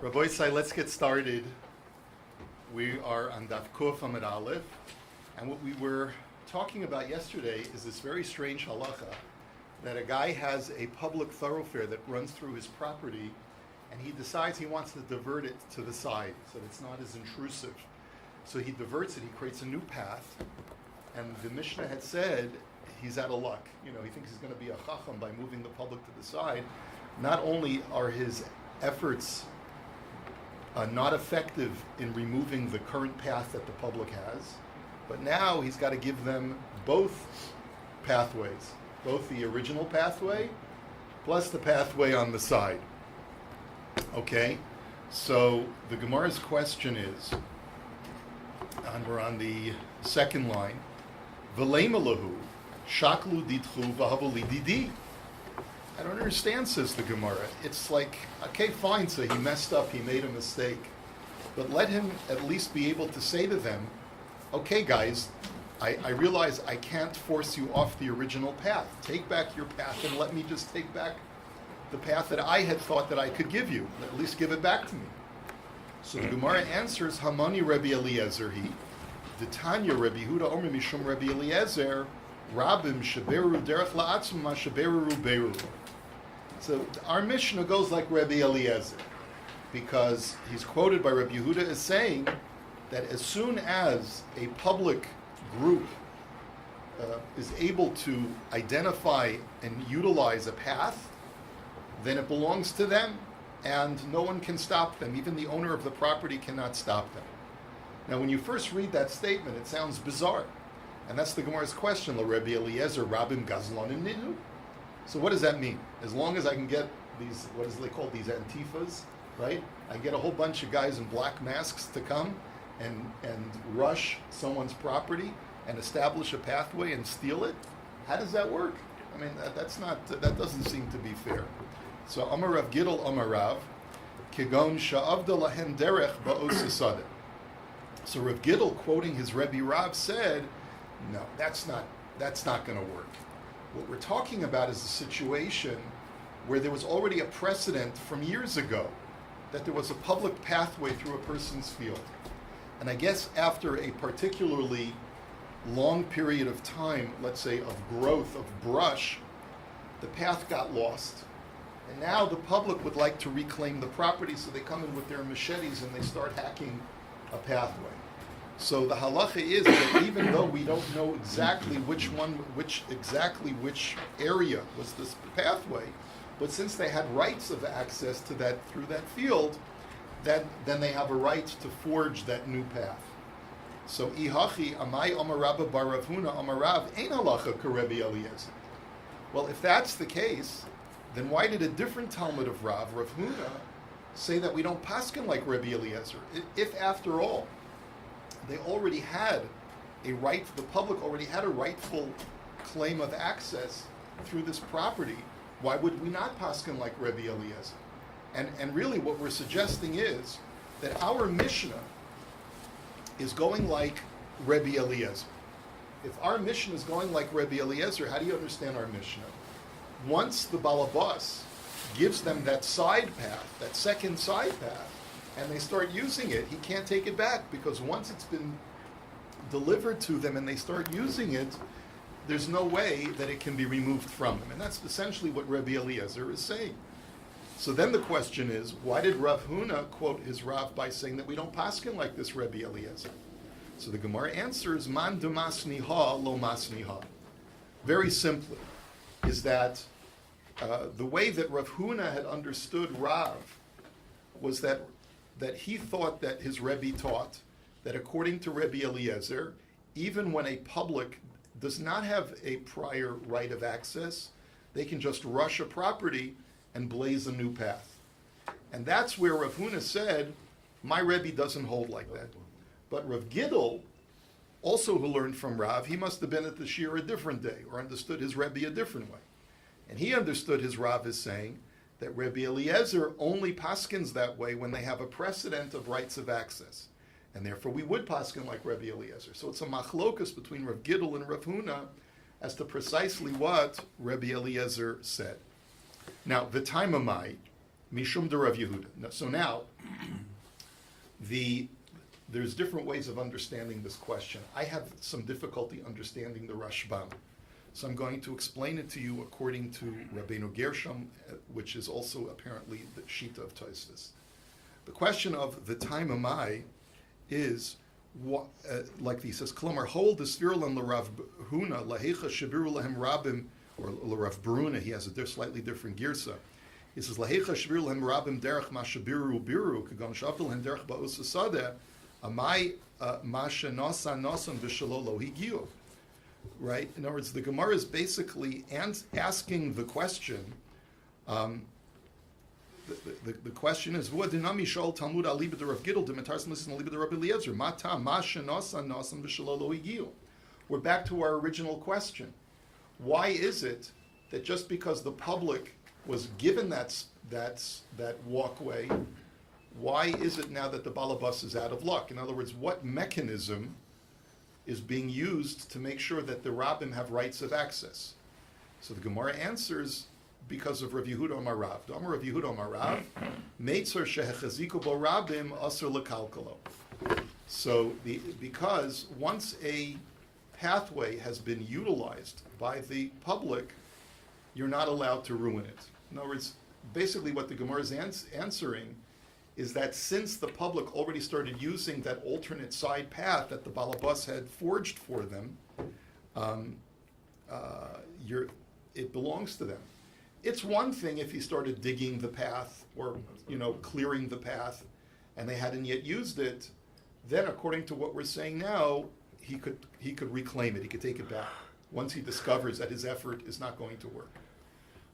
Rabbi Isai, let's get started. We are on Daf Kuf Amud Aleph, and what we were talking about yesterday is this very strange halacha that a guy has a public thoroughfare that runs through his property, and he decides he wants to divert it to the side so that it's not as intrusive. So he diverts it, he creates a new path, and the Mishnah had said he's out of luck. You know, he thinks he's going to be a chacham by moving the public to the side. Not only are his efforts not effective in removing the current path that the public has, but now he's got to give them both pathways, both the original pathway plus the pathway on the side. Okay, so the Gemara's question is, and we're on the second line, V'leimalahu shaklu ditchu v'havali didi. I don't understand, says the Gemara. It's like, okay, fine, so he messed up, he made a mistake. But let him at least be able to say to them, okay, guys, I realize I can't force you off the original path. Take back your path and let me just take back the path that I had thought that I could give you. At least give it back to me. So the Gemara answers, Hamani Rabbi Eliezer he, D'Tanya Rabbi Huda Omer Mishum Rabbi Eliezer, Rabim Sheberu Derech La'atzum Ma Sheberu Beru. So our Mishnah goes like Rabbi Eliezer, because he's quoted by Rabbi Yehuda as saying that as soon as a public group is able to identify and utilize a path, then it belongs to them, and no one can stop them. Even the owner of the property cannot stop them. Now, when you first read that statement, it sounds bizarre. And that's the Gemara's question, La Rabbi Eliezer, Rabim Gazlon and Nidhu. So what does that mean? As long as I can get these, what is they called, these antifas, right? I get a whole bunch of guys in black masks to come and rush someone's property and establish a pathway and steal it? How does that work? I mean, that doesn't seem to be fair. So Amar Rav Gidol Amar Rav, Kigon Sha'avda Lahen Derech Ba'os. So Rav Gidol, quoting his Rebbe Rav, said, no, that's not going to work. What we're talking about is a situation where there was already a precedent from years ago that there was a public pathway through a person's field. And I guess after a particularly long period of time, let's say of growth of brush, the path got lost. And now the public would like to reclaim the property, so they come in with their machetes and they start hacking a pathway. So the halacha is that even though we don't know exactly which area was this pathway, but since they had rights of access to that through that field, then they have a right to forge that new path. So ihachi amai amarabba bar Rav Huna amarav ein halacha karebi Eliezer. Well, if that's the case, then why did a different Talmud of Rav Huna, say that we don't paskin like Rabbi Eliezer? If after all, they already had a right, the public already had a rightful claim of access through this property, why would we not paskin like Rabbi Eliezer? And really what we're suggesting is that our Mishnah is going like Rabbi Eliezer. If our Mishnah is going like Rabbi Eliezer, how do you understand our Mishnah? Once the Balabas gives them that side path, that second side path, and they start using it, he can't take it back, because once it's been delivered to them and they start using it, there's no way that it can be removed from them. And that's essentially what Rabbi Eliezer is saying. So then the question is, why did Rav Huna quote his Rav by saying that we don't paskin like this Rabbi Eliezer? So the Gemara answers, Man de masniha lo masniha. Very simply, is that the way that Rav Huna had understood Rav was that he thought that his Rebbe taught that according to Rabbi Eliezer, even when a public does not have a prior right of access, they can just rush a property and blaze a new path. And that's where Rav Huna said, my Rebbe doesn't hold like that. But Rav Gidol, also who learned from Rav, he must have been at the shir a different day, or understood his Rebbe a different way. And he understood his Rav as saying that Rabbi Eliezer only paskins that way when they have a precedent of rights of access. And therefore we would paskin like Rabbi Eliezer. So it's a machlokus between Rav Gidol and Rav Huna as to precisely what Rabbi Eliezer said. Now, v'taimamai, Mishum de Rav Yehuda. So now, there's different ways of understanding this question. I have some difficulty understanding the Rashbam. So I'm going to explain it to you according to Rabbeinu Gershom, which is also apparently the Shita of Tosfos. The question of the time of Mai is, like he says, Klomar, hold the Svirlan l'Rav Huna, lahecha shabiru lahem rabim, or l'Rav Baruna, he has a slightly different girsa. He says, lahecha shabiru lahem rabim derech ma shabiru biru, kagon shavdel lahem derech ba'us asadeh, amai ma shenosan nosan v'shalo lo higiu. Right? In other words, the Gemara is basically asking the question. The question is, "What dinami shol Talmud aliba de Rav Gidl demetarsam listen aliba de Rabbi Eliezer? Mata masha nosan nosan v'shalo lo higiu." We're back to our original question. Why is it that just because the public was given that walkway, why is it now that the balabas is out of luck? In other words, what mechanism is being used to make sure that the rabbim have rights of access? So the Gemara answers, because of Rav Yehuda Amar Rav. Amar Rav Yehuda Amar Rav, Meitzor shehechaziku bo rabbim asur lekalkalo. So because once a pathway has been utilized by the public, you're not allowed to ruin it. In other words, basically what the Gemara is answering is that since the public already started using that alternate side path that the balabas had forged for them, it belongs to them. It's one thing if he started digging the path or clearing the path and they hadn't yet used it, then according to what we're saying now, he could reclaim it, he could take it back once he discovers that his effort is not going to work.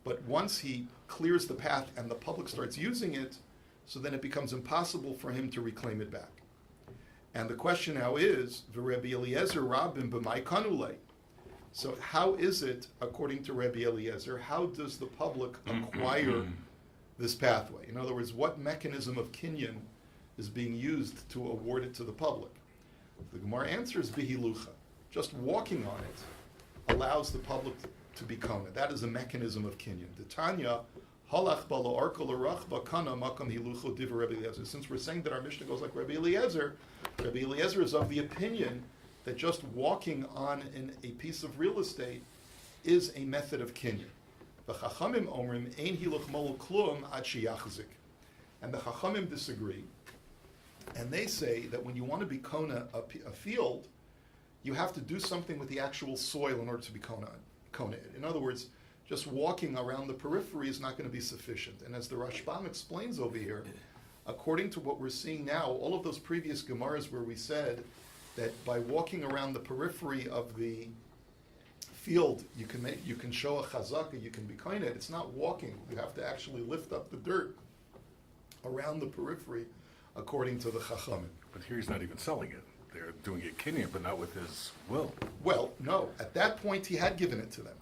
But once he clears the path and the public starts using it, so then it becomes impossible for him to reclaim it back. And the question now is, Rabbi Eliezer Rabbim b'mai kanule. So how is it, according to Rabbi Eliezer, how does the public acquire this pathway? In other words, what mechanism of kinyan is being used to award it to the public? The Gemara answers bihilucha. Just walking on it allows the public to become it. That is a mechanism of kinyan. The Tanya, halach balo arko l'rachba kana makam hilucho diva Rabbi Eliezer. Since we're saying that our Mishnah goes like Rabbi Eliezer is of the opinion that just walking on a piece of real estate is a method of kinyan. The Chachamim omrim ein hiluch mol klum ad sheyachzik, and the Chachamim disagree, and they say that when you want to be kona a field, you have to do something with the actual soil in order to be kona it. In other words, just walking around the periphery is not going to be sufficient. And as the Rashbam explains over here, according to what we're seeing now, all of those previous Gemaras where we said that by walking around the periphery of the field, you can show a chazaka, you can be kind of it. It's not walking. You have to actually lift up the dirt around the periphery, according to the Chachamim. But here he's not even selling it. They're doing it kinyan, but not with his will. Well, no. At that point, he had given it to them.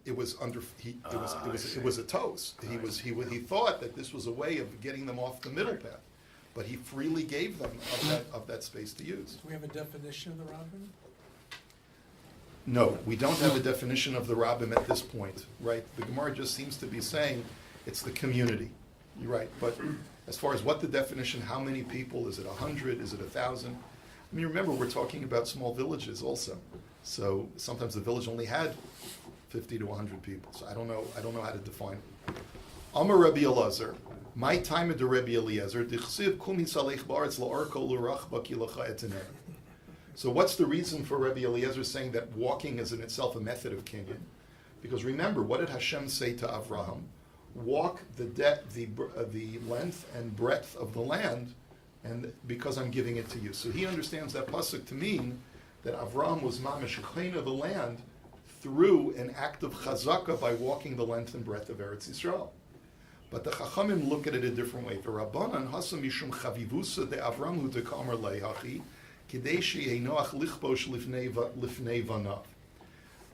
It was under. It was a toast. He thought that this was a way of getting them off the middle path, but he freely gave them of that space to use. Do we have a definition of the rabbin? No, we don't have a definition of the rabbim at this point, right? The Gemara just seems to be saying it's the community. You're right, but as far as what the definition, how many people, is it 100, is it 1,000? I mean, remember, we're talking about small villages also. So sometimes the village only had 50 to 100 people. So I don't know how to define it. Amar Rabbi Eliezer, my time of the Rabbi Eliezer, dichsiv kum hisalech ba'aretz la'arko l'rachba ki l'cha eteneh. So what's the reason for Rabbi Eliezer saying that walking is in itself a method of kinyan? Because remember, what did Hashem say to Avraham? Walk the length and breadth of the land, and because I'm giving it to you. So he understands that pasuk to mean that Avraham was mamish chayna the land through an act of chazaka by walking the length and breadth of Eretz Yisrael. But the Chachamim look at it a different way. The Rabbanan hasam mishum chavivusa de Avram hu dekamar leihachi kidei sheyeh noach lichbosh lifnei vanav.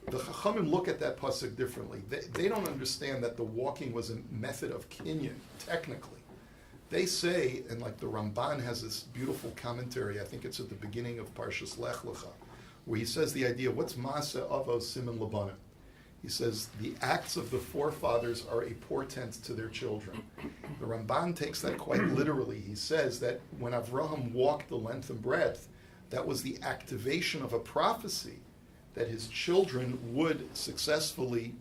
The Chachamim look at that pasuk differently. They don't understand that the walking was a method of kinyan, technically. They say, and like the Ramban has this beautiful commentary, I think it's at the beginning of Parshas Lech Lecha, where he says the idea, what's Maaseh Avos Siman Labanim? He says the acts of the forefathers are a portent to their children. The Ramban takes that quite literally. He says that when Avraham walked the length and breadth, that was the activation of a prophecy that his children would successfully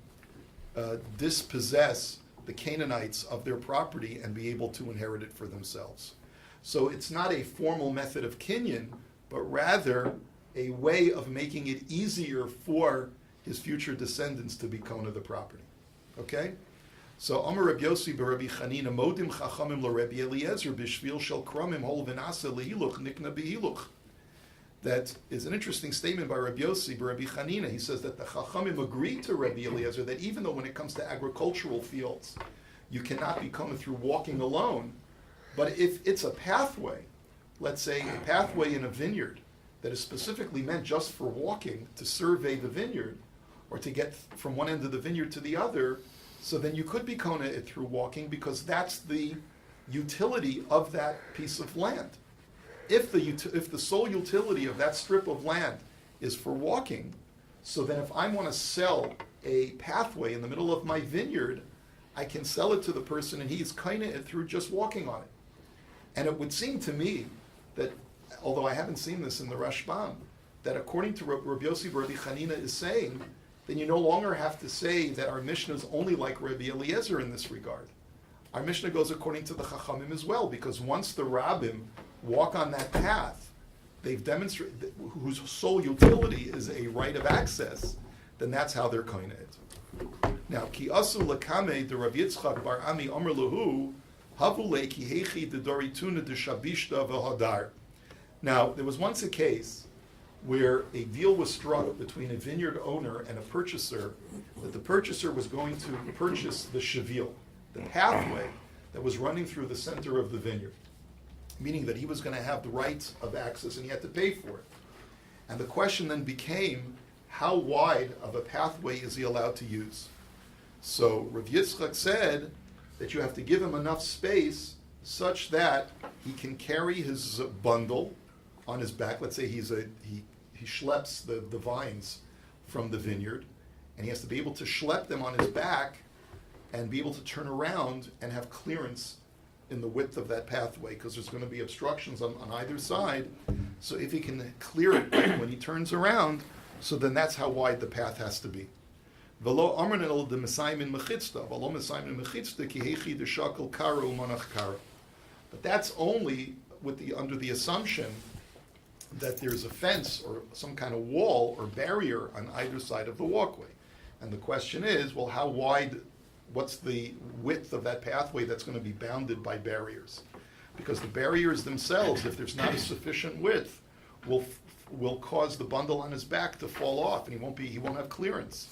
dispossess the Canaanites of their property and be able to inherit it for themselves. So it's not a formal method of kinyan, but rather a way of making it easier for his future descendants to be kona the property. Okay? So Amar Rabbi Yossi b'Rabbi Chanina modim chachamim l'Rabbi Eliezer b'shvil shel kromim hol v'nasa lehiluch nikna b'hiluch. That is an interesting statement by Rabbi Yossi b'Rabbi Chanina. He says that the chachamim agreed to Rabbi Eliezer that even though when it comes to agricultural fields, you cannot be kona through walking alone, but if it's a pathway, let's say a pathway in a vineyard that is specifically meant just for walking to survey the vineyard, or to get from one end of the vineyard to the other, so then you could be kona it through walking because that's the utility of that piece of land. If the sole utility of that strip of land is for walking, so then if I want to sell a pathway in the middle of my vineyard, I can sell it to the person and he's kona it through just walking on it. And it would seem to me that, although I haven't seen this in the Rashbam, that according to Rabbi Yossi Rabbi Chanina is saying, then you no longer have to say that our Mishnah is only like Rabbi Eliezer in this regard. Our Mishnah goes according to the Chachamim as well, because once the Rabbim walk on that path, they've demonstrated whose sole utility is a right of access, then that's how they're koine it. Now, ki asu lakame de Rav Yitzchak bar Ami Omer Lahu havule ki hechi de dorituna de shabishta v'hadar. Now, there was once a case where a deal was struck between a vineyard owner and a purchaser, that the purchaser was going to purchase the shavil, the pathway that was running through the center of the vineyard, meaning that he was going to have the rights of access and he had to pay for it. And the question then became, how wide of a pathway is he allowed to use? So Rav Yitzchak said that you have to give him enough space such that he can carry his bundle on his back. Let's say he schleps the vines from the vineyard, and he has to be able to schlep them on his back and be able to turn around and have clearance in the width of that pathway, because there's going to be obstructions on either side. So if he can clear it when he turns around, so then that's how wide the path has to be. V'lo amrin el de mesaymin mechitzta, v'lo mesaymin mechitzta ki hechi de shakal kara u'manach kara. But that's only under the assumption that there's a fence or some kind of wall or barrier on either side of the walkway. And the question is, well, how wide, what's the width of that pathway that's going to be bounded by barriers? Because the barriers themselves, if there's not a sufficient width, will cause the bundle on his back to fall off, and he won't have clearance.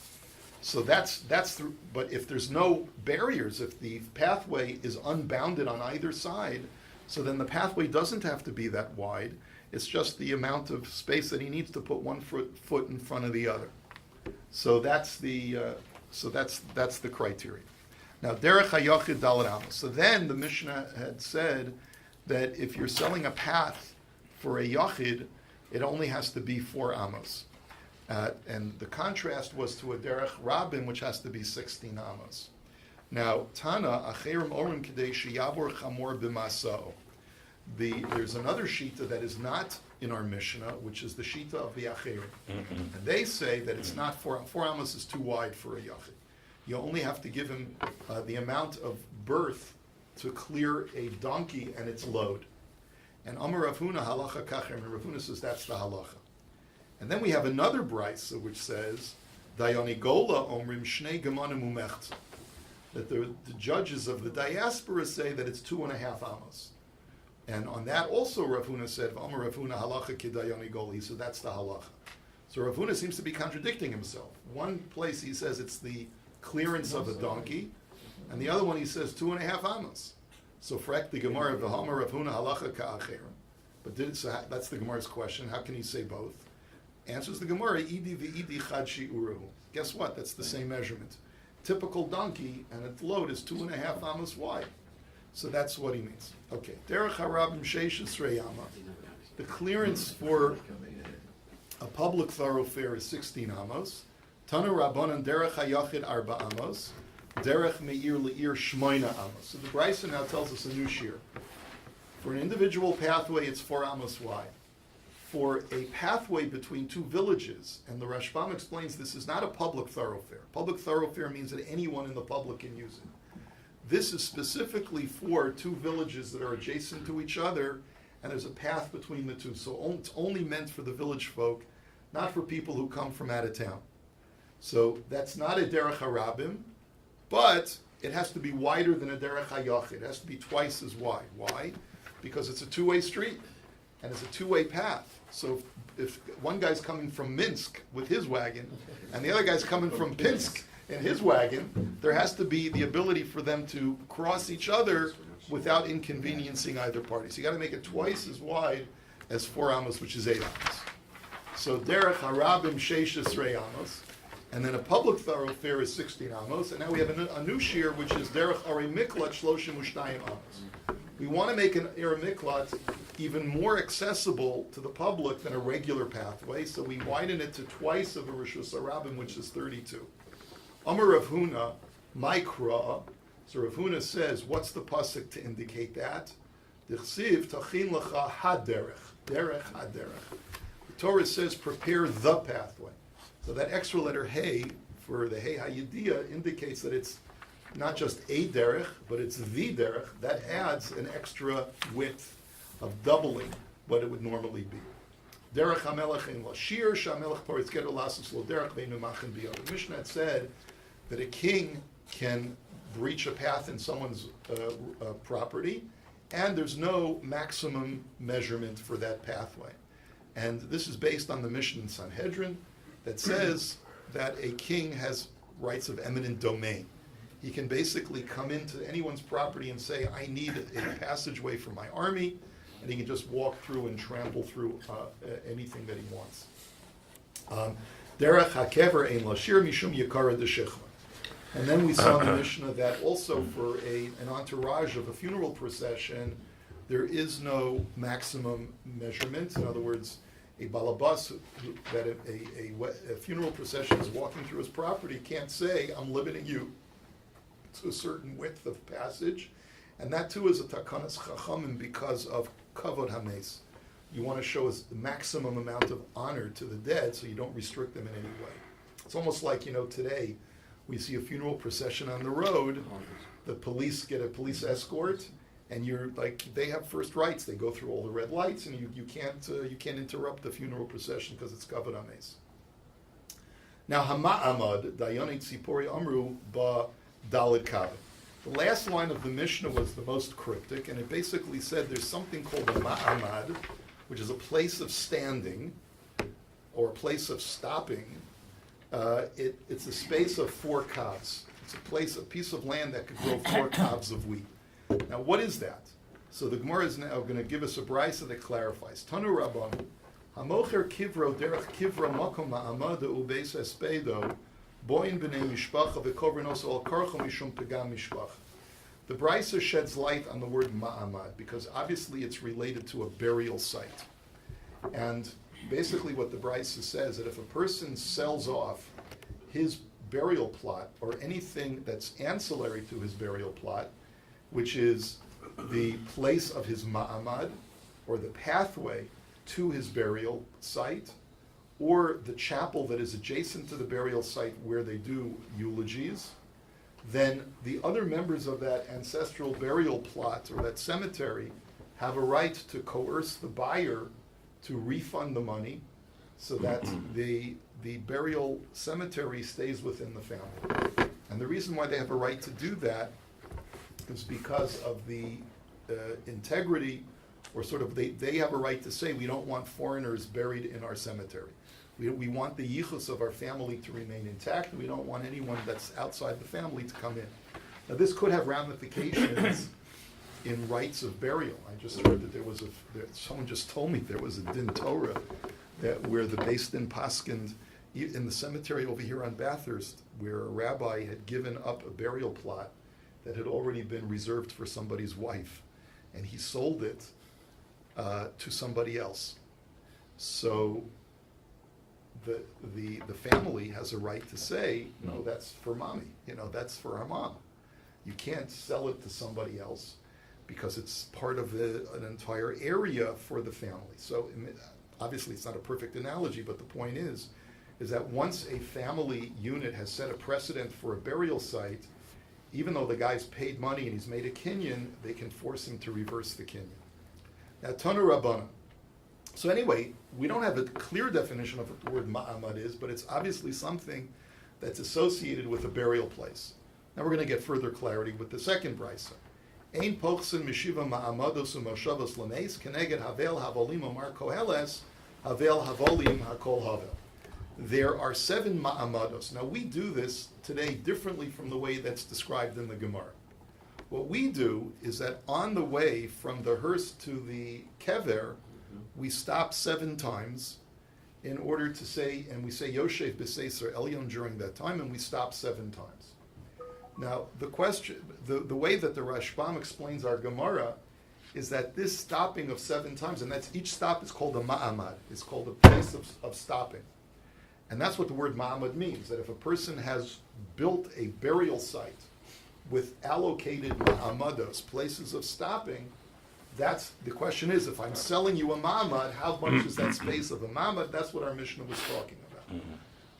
So but if there's no barriers, if the pathway is unbounded on either side, so then the pathway doesn't have to be that wide. It's just the amount of space that he needs to put one foot in front of the other. So that's the criteria. Now, derech hayachid daled amos. So then the Mishnah had said that if you're selling a path for a yachid, it only has to be 4 amos. And the contrast was to a derech rabbin, which has to be 16 amos. Now, Tana, acherim orim kedei sheyavor chamor b'masao. There's another shita that is not in our Mishnah, which is the shita of the acherim. And they say that it's not 4 amos is too wide for a yachid. You only have to give him the amount of birth to clear a donkey and its load. And Amar Rav Huna halacha kachem, and Rav Huna says that's the halacha. And then we have another brisa which says, Dayani Gola omrim shnei gemanim umechza, that the judges of the diaspora say that it's 2.5 amos. And on that also Rav Huna said, Amar Rav Huna halacha ki Dayani Gola, he said that's the halacha. So Rav Huna seems to be contradicting himself. One place he says it's the clearance of a donkey, and the other one he says 2.5 amos. So frak the Gemara of V'hamar Rav Huna halacha ka'acherim. But that's the Gemara's question. How can he say both? Answers the Gemara, Idi v'idi chad shi'uruhu. Guess what? That's the same measurement. Typical donkey, and its load is 2.5 amos wide. So that's what he means. Okay. Derech harabim sheish esrei ama. The clearance for a public thoroughfare is 16 amos. Tanu Rabbanan derech hayachid arba amos, derech meir leir shmoina amos. So the Brisa now tells us a new shir. For an individual pathway, it's 4 amos wide. For a pathway between two villages, and the Rashbam explains this is not a public thoroughfare. Public thoroughfare means that anyone in the public can use it. This is specifically for two villages that are adjacent to each other, and there's a path between the two. So it's only meant for the village folk, not for people who come from out of town. So that's not a derech harabim, but it has to be wider than a derech hayachid. It has to be twice as wide. Why? Because it's a two-way street, and it's a two-way path. So if one guy's coming from Minsk with his wagon, and the other guy's coming from Pinsk in his wagon, there has to be the ability for them to cross each other without inconveniencing either party. So you got to make it twice as wide as 4 amos, which is 8 amos. So derech harabim sheish esrei amos, and then a public thoroughfare is 16 amos, and now we have a new shir, which is derech arei miklat shloshim ushnayim amos. We want to make an arei miklat even more accessible to the public than a regular pathway, so we widen it to twice of a rishus harabim, which is 32. Amar Rav Huna, Maikra. So Rav Huna says, what's the pasuk to indicate that? Dichsiv tachin lecha haderech, derech haderech. The Torah says, prepare the pathway. So that extra letter hey for the hey hayidiyah indicates that it's not just a derech, but it's the derech. That adds an extra width of doubling what it would normally be. Derech hamelech in lashir shamelech poritz geter lasus lo derech veinu machin biyod. The Mishnah had said that a king can breach a path in someone's property, and there's no maximum measurement for that pathway. And this is based on the Mishnah in Sanhedrin that says that a king has rights of eminent domain. He can basically come into anyone's property and say, I need a passageway for my army, and he can just walk through and trample through anything that he wants. Derech hakever ein lashir mishum yakara deshechma. And then we saw in the Mishnah that also for an entourage of a funeral procession, there is no maximum measurement. In other words, a balabas that a funeral procession is walking through his property can't say, I'm limiting you to a certain width of passage. And that too is a takanas chachamim because of kavod hames. You want to show the maximum amount of honor to the dead so you don't restrict them in any way. It's almost like, today, we see a funeral procession on the road, the police get a police escort, and you're like, they have first rights. They go through all the red lights, and you can't interrupt the funeral procession because it's kavod hames. Now, hama'amad, dayanit tzipori amru ba dalid kavod. The last line of the Mishnah was the most cryptic, and it basically said there's something called a ma'amad, which is a place of standing, or a place of stopping. It's a space of 4 kavs. It's a piece of land that could grow 4 kavs of wheat. Now, what is that? So the Gemara is now going to give us a brisa that clarifies. Tanu Rabban, hamocher kivro derech kivro makom ma'amada ubeis espedo boin b'nei mishpacha v'kovrenos al karcha mishum pegam mishpacha. The brisa sheds light on the word ma'amad because obviously it's related to a burial site. And basically what the brisa says that if a person sells off his burial plot or anything that's ancillary to his burial plot, which is the place of his ma'amad or the pathway to his burial site or the chapel that is adjacent to the burial site where they do eulogies, then the other members of that ancestral burial plot or that cemetery have a right to coerce the buyer to refund the money so that the burial cemetery stays within the family. And the reason why they have a right to do that is because of the integrity, or sort of they have a right to say we don't want foreigners buried in our cemetery. We want the yichus of our family to remain intact, and we don't want anyone that's outside the family to come in. Now this could have ramifications in rites of burial. I just heard that someone just told me there was a din Torah where the Beis Din paskined in the cemetery over here on Bathurst, where a rabbi had given up a burial plot that had already been reserved for somebody's wife, and he sold it to somebody else. So the family has a right to say, no, that's for mommy, that's for our mom. You can't sell it to somebody else because it's part of an entire area for the family. So obviously it's not a perfect analogy, but the point is that once a family unit has set a precedent for a burial site, even though the guy's paid money and he's made a kinyan, they can force him to reverse the kinyan. Now, Tanu Rabbana. So anyway, we don't have a clear definition of what the word ma'amad is, but it's obviously something that's associated with a burial place. Now we're going to get further clarity with the second brisa. Ein pochsen mishiva ma'amados u'moshavos lameis keneged havel havolim amar koheles havel havolim hakol havel. There are 7 ma'amados. Now we do this today differently from the way that's described in the Gemara. What we do is that on the way from the hearse to the kever, we stop 7 times in order to say, and we say Yoshev b'Seiser Elyon during that time, and we stop 7 times. Now, the question, the way that the Rashbam explains our Gemara is that this stopping of 7 times, and that's each stop is called a ma'amad, it's called a place of stopping. And that's what the word ma'amad means, that if a person has built a burial site with allocated ma'amados, places of stopping, that's the question is, if I'm selling you a ma'amad, how much is that space of a ma'amad? That's what our Mishnah was talking about.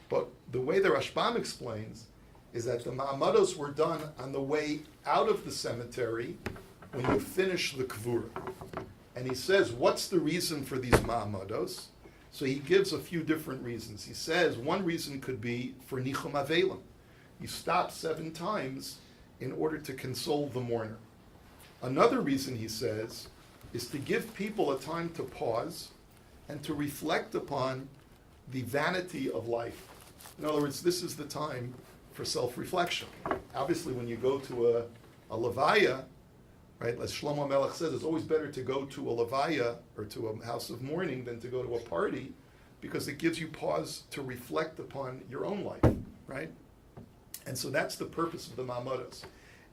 But the way the Rashbam explains is that the ma'amados were done on the way out of the cemetery when you finish the kvura. And he says, what's the reason for these ma'amados? So he gives a few different reasons. He says one reason could be for nichum avelim. You stop 7 times in order to console the mourner. Another reason, he says, is to give people a time to pause and to reflect upon the vanity of life. In other words, this is the time for self-reflection. Obviously, when you go to a levaya, right, as Shlomo Melech says, it's always better to go to a levaya or to a house of mourning than to go to a party, because it gives you pause to reflect upon your own life, right? And so that's the purpose of the ma'amados.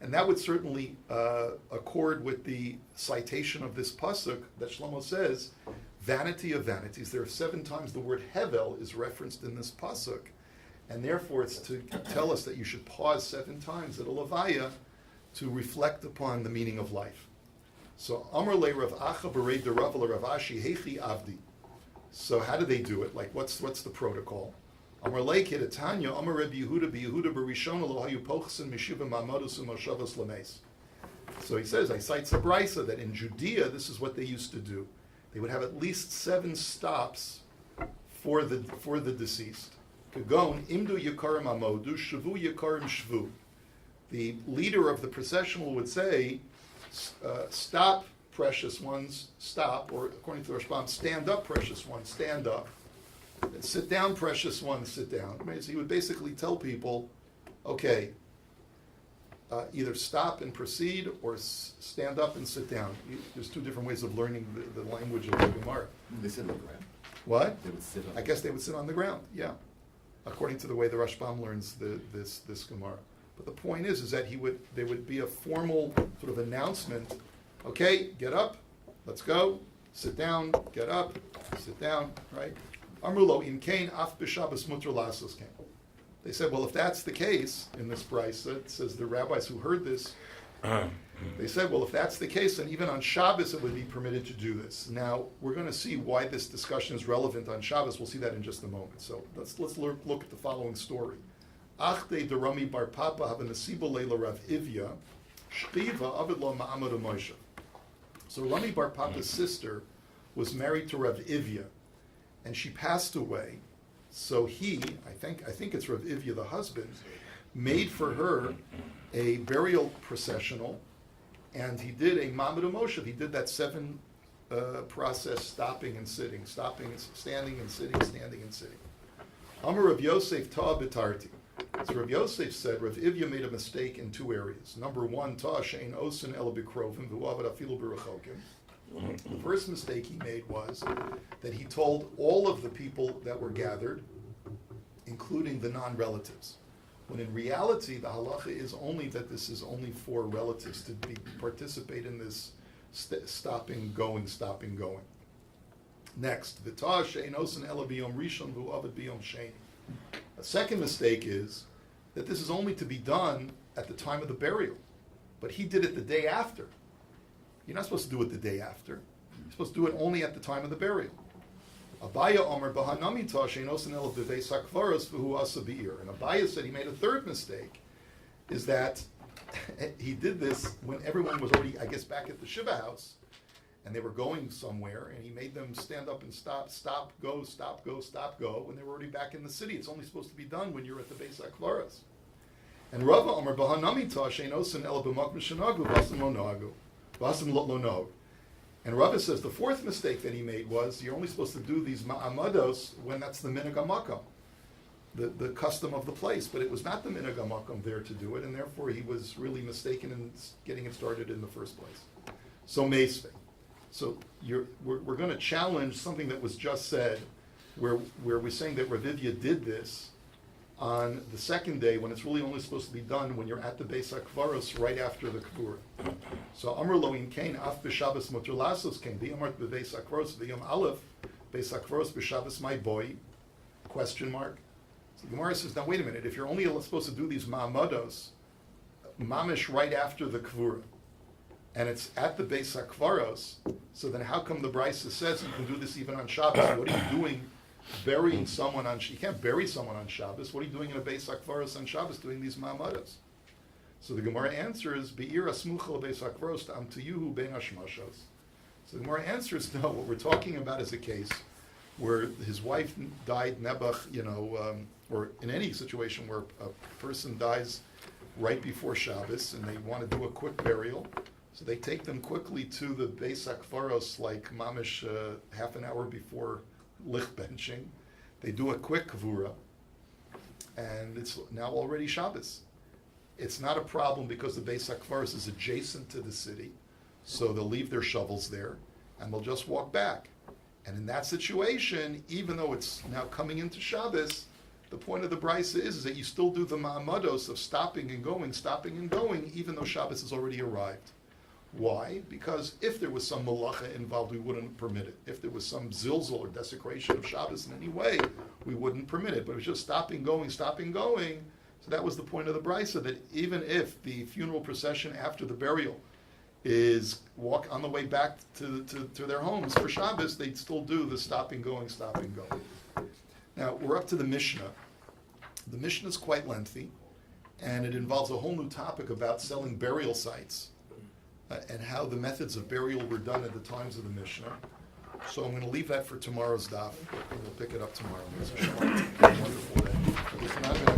And that would certainly accord with the citation of this pasuk that Shlomo says, vanity of vanities. There are 7 times the word hevel is referenced in this pasuk, and therefore it's to tell us that you should pause 7 times at a levaya to reflect upon the meaning of life. So Amar le Rav Acha berei de Rav le Rav Ashi hechi avdi. So how do they do it? Like what's the protocol? Amar le Kedatanya Amar Rabbi Yehuda beYehuda berishon lo hayu pochsen mishiva ma'amados u'moshavos lameis. So he says, I cite a brisa that in Judea this is what they used to do. They would have at least 7 stops for the deceased. Kagon imdu yakarim amodu shavu yakarim shvu. The leader of the processional would say, stop, precious ones, stop, or according to the Rashbam, stand up, precious ones, stand up. And sit down, precious ones, sit down. So he would basically tell people, okay, either stop and proceed or stand up and sit down. There's 2 different ways of learning the language of the Gemara. They sit on the ground. What? They would sit on I guess they would sit on the ground, yeah, according to the way the Rashbam learns this Gemara. But the point is that there would be a formal sort of announcement. Okay, get up, let's go. Sit down, get up, sit down. Right? Amrulo in kain af b'Shabbos muter lasos kain. They said, well, if that's the case in this brisa, it says the rabbis who heard this, they said, well, if that's the case, then even on Shabbos it would be permitted to do this. Now we're going to see why this discussion is relevant on Shabbos. We'll see that in just a moment. So let's look at the following story. Achte de Rami bar Papa have a nasiba leila Rav Ivya, shchiva avid lo ma'amad Moshe. So Rami bar Papa's sister was married to Rav Ivya, and she passed away. So he, I think it's Rav Ivya, the husband, made for her a burial processional, and he did a ma'amad Moshe. He did that 7 process, stopping and sitting, standing and sitting, standing and sitting. Amar Rav Yosef ta b'tarti. So Rav Yosef said Rav Ivya made a mistake in 2 areas. Number 1, ta she'ein osin el b'krovim v'uavad afilu b'rechokim. The first mistake he made was that he told all of the people that were gathered, including the non-relatives, when in reality the halacha is only that this is only for relatives to participate in this stopping, going. Next, V'tah she'enosin ela b'yom rishon v'u'avad b'yom sheni. A second mistake is that this is only to be done at the time of the burial, but he did it the day after. You're not supposed to do it the day after. You're supposed to do it only at the time of the burial. Abaya Omer b'hanami tah she'enosin ela b'veis hakvaros v'hu asa b'ir. And Abaya said he made a third mistake, is that he did this when everyone was already, I guess, back at the Shiva house, and they were going somewhere, and he made them stand up and stop, go, when they were already back in the city. It's only supposed to be done when you're at the Beis HaKvaros. And Rava Omer b'hanami tah she'enosin ela b'makom shenagu v'asim lo noagu, v'asim lo nog. And Rava says the fourth mistake that he made was you're only supposed to do these ma'amados when that's the minhag hamakom, the custom of the place, but it was not the minhag hamakom there to do it, and therefore he was really mistaken in getting it started in the first place. So meisvei. So we're going to challenge something that was just said, where we're saying that Ravivya did this on the second day when it's really only supposed to be done when you're at the Beis HaKvaros right after the Kavura. So Amr Loin Kain Af B'Shabbos Mutter Lasos Kain V'Yamart B'Beis HaKvaros V'Yom Aleph Beis HaKvaros B'Shabbos My Boy ? Question mark. So the Gemara says, now wait a minute, if you're only supposed to do these ma'amados mamish right after the Kavura, and it's at the Beis HaKvaros, so then how come the Brisa says you can do this even on Shabbos? What are you doing burying someone on, you can't bury someone on Shabbos. What are you doing in a Beis HaKvaros on Shabbos doing these ma'amados? So the Gemara answers, Be'ir asmucha Beis HaKvaros ta'amtiyuhu bein hashmashos. So the Gemara answers, no, what we're talking about is a case where his wife died nebuch, or in any situation where a person dies right before Shabbos and they want to do a quick burial. So they take them quickly to the Beis HaKvaros, like mamish half an hour before lich benching. They do a quick kavura, and it's now already Shabbos. It's not a problem because the Beis HaKvaros is adjacent to the city, so they'll leave their shovels there, and they'll just walk back. And in that situation, even though it's now coming into Shabbos, the point of the Brisa is that you still do the ma'amados of stopping and going, even though Shabbos has already arrived. Why? Because if there was some malacha involved, we wouldn't permit it. If there was some zilzal or desecration of Shabbos in any way, we wouldn't permit it. But it was just stopping, going. So that was the point of the Brisa, that even if the funeral procession after the burial is walk on the way back to their homes for Shabbos, they'd still do the stopping, going. Now, we're up to the Mishnah. The Mishnah is quite lengthy, and it involves a whole new topic about selling burial sites. And how the methods of burial were done at the times of the Mishnah. So I'm going to leave that for tomorrow's daf, and we'll pick it up tomorrow. It's a wonderful day.